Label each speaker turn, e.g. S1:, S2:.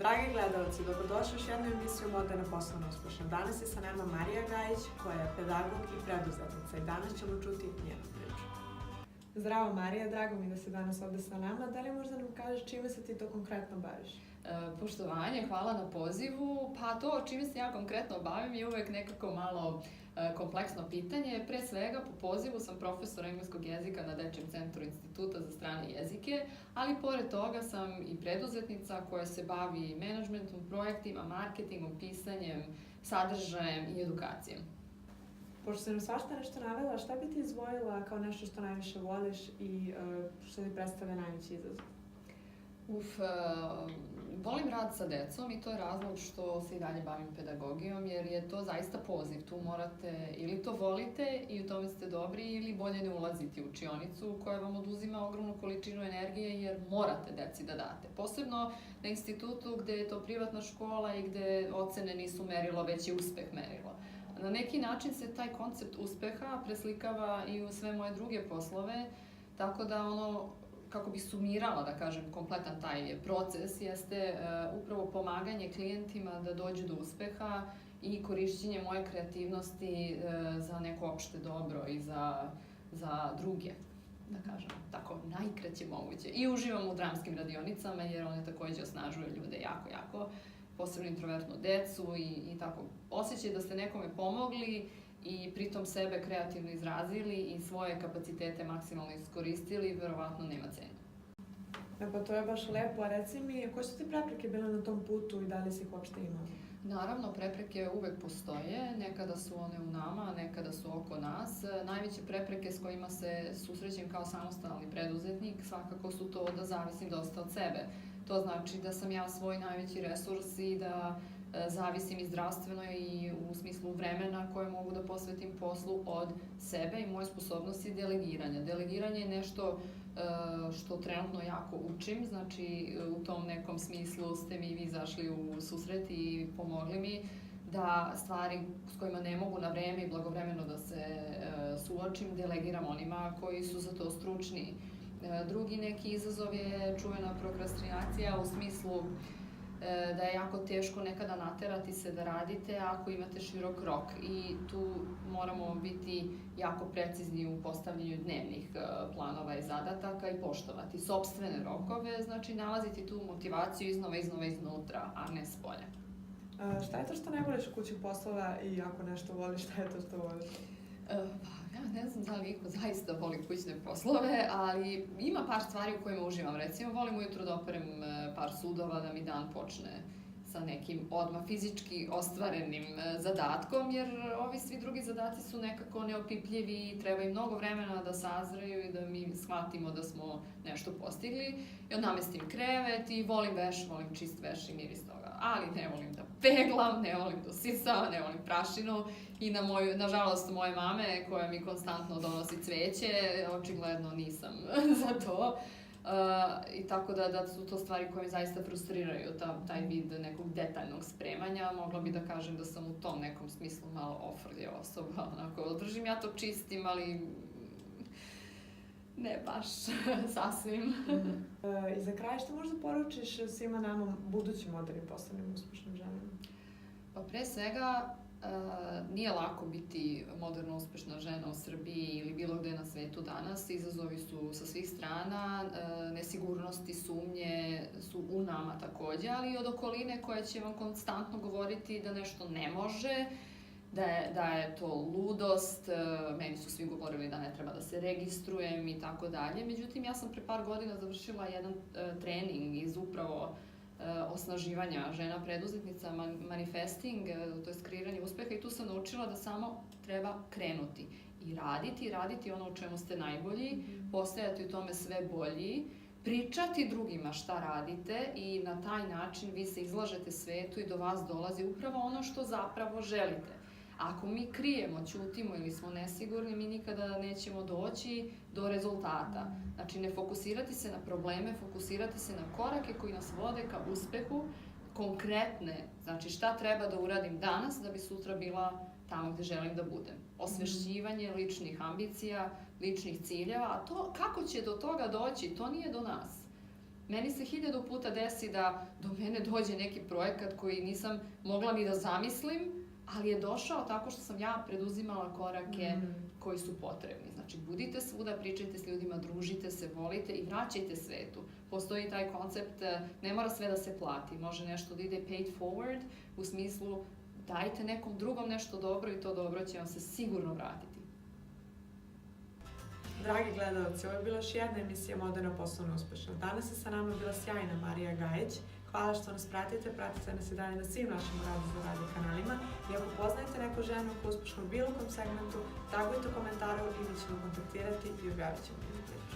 S1: Dragi gledalci, dobrodošli u još jednu emisiju Moderna poslovna uspešna. Danas je sa nama Marija Gajić, koja je pedagog i preduzetnica i danas ćemo čuti njenu priču. Zdravo Marija, drago mi da si danas ovde sa nama. Da li možda nam kažeš čime se ti to konkretno baviš?
S2: Poštovanje, hvala na pozivu. Pa to čime se ja konkretno bavim je uvek nekako malo kompleksno pitanje. Pre svega, po pozivu sam profesor engleskog jezika na Dečijem centru Instituta za strane jezike, ali pored toga sam i preduzetnica koja se bavi menadžmentom, projektima, marketingom, pisanjem, sadržajem i edukacijom.
S1: Pošto si nam svašta nešto navela, šta bi ti izdvojila kao nešto što najviše voliš i što ti predstavlja najveći izazov?
S2: Volim rad sa decom i to je razlog što se i dalje bavim pedagogijom, jer je to zaista poziv. Tu morate, ili to volite i u tome ste dobri, ili bolje ne ulaziti u učionicu koja vam oduzima ogromnu količinu energije, jer morate deci da date. Posebno na institutu gde je to privatna škola i gde ocene nisu merilo, već je uspeh merilo. Na neki način se taj koncept uspeha preslikava i u sve moje druge poslove, tako da kako bih sumirala, da kažem, kompletan taj proces, jeste upravo pomaganje klijentima da dođu do uspeha i korišćenje moje kreativnosti za neko opšte dobro i za druge, da kažem, tako najkraće moguće. I uživam u dramskim radionicama jer one takođe osnažuju ljude jako, posebno introvertnu decu i tako. Osjećaj da ste nekome pomogli i pritom sebe kreativno izrazili i svoje kapacitete maksimalno iskoristili, verovatno nema cenu.
S1: Pa to je baš lepo, a reci mi, koje su ti prepreke bile na tom putu i da li si ih uopšte imala?
S2: Naravno, prepreke uvek postoje, nekada su one u nama, nekada su oko nas. Najveće prepreke s kojima se susrećem kao samostalni preduzetnik svakako su to da zavisim dosta od sebe. To znači da sam ja svoj najveći resurs i da zavisim i zdravstveno i u smislu vremena koje mogu da posvetim poslu od sebe i moje sposobnosti delegiranja. Delegiranje je nešto što trenutno jako učim, znači u tom nekom smislu ste mi vi zašli u susret i pomogli mi da stvari s kojima ne mogu na vreme i blagovremeno da se suočim, delegiram onima koji su za to stručni. Drugi neki izazov je čuvena prokrastinacija u smislu da je jako teško nekada naterati se da radite ako imate širok rok i tu moramo biti jako precizni u postavljanju dnevnih planova i zadataka i poštovati sopstvene rokove, znači nalaziti tu motivaciju iznova iznutra, a ne s polja.
S1: Šta je to što ne voliš u kući poslova i ako nešto voliš, šta je to što voliš?
S2: Ja ne znam da li iko zaista voli kućne poslove, ali ima par stvari u kojima uživam. Recimo, volim ujutro da operem par sudova, da mi dan počne sa nekim odmah fizički ostvarenim zadatkom, jer ovi svi drugi zadaci su nekako neopipljivi i treba im mnogo vremena da sazreju i da mi shvatimo da smo nešto postigli. I onda namestim krevet i volim veš, volim čist veš i miris toga. Ali ne volim da peglam, ne volim da sisavam, ne volim prašinu i nažalost moje mame koja mi konstantno donosi cveće, očigledno nisam za to. I tako da su to stvari koje mi zaista frustriraju, taj vid nekog detaljnog spremanja. Mogla bi da kažem da sam u tom nekom smislu malo ofrlja osoba, onako, držim ja to čistim, ali ne baš sasvim.
S1: I za kraj, što možda poručiš svima nama budućim modernim poslovnim uspešnim ženama?
S2: Pa pre svega, nije lako biti moderno uspešna žena u Srbiji ili bilo gde na svetu danas. Izazovi su sa svih strana, nesigurnosti, sumnje su u nama takođe, ali i od okoline koja će vam konstantno govoriti da nešto ne može, da je to ludost, meni su svi govorili da ne treba da se registrujem i tako dalje. Međutim, ja sam pre par godina završila jedan trening iz upravo osnaživanja žena preduzetnica, manifesting, to je kreiranje uspeha i tu sam naučila da samo treba krenuti i raditi ono u čemu ste najbolji, postajati u tome sve bolji, pričati drugima šta radite i na taj način vi se izlažete svetu i do vas dolazi upravo ono što zapravo želite. Ako mi krijemo, ćutimo ili smo nesigurni, mi nikada nećemo doći do rezultata. Znači, ne fokusirati se na probleme, fokusirati se na korake koji nas vode ka uspehu, konkretne, znači šta treba da uradim danas da bi sutra bila tamo gde želim da budem. Osvešćivanje ličnih ambicija, ličnih ciljeva, a to kako će do toga doći, to nije do nas. Meni se 1000 puta desi da do mene dođe neki projekat koji nisam mogla ni da zamislim, ali je došao tako što sam ja preduzimala korake koji su potrebni. Znači, budite svuda, pričajte s ljudima, družite se, volite i vraćajte svetu. Postoji taj koncept, ne mora sve da se plati, može nešto da ide paid forward, u smislu dajte nekom drugom nešto dobro i to dobro će vam se sigurno vratiti.
S1: Dragi gledalci, ovo je bila još jedna emisija Moderno poslovno uspešno. Danas je sa nama bila sjajna Marija Gajić. Hvala što nas pratite nas i dalje na svim našim Radi za radio kanalima. I ako poznajete neku ženu koja je uspešna u bilo kom segmentu, tagujte u komentaru i mi ćemo kontaktirati i objavit ćemo nju priču.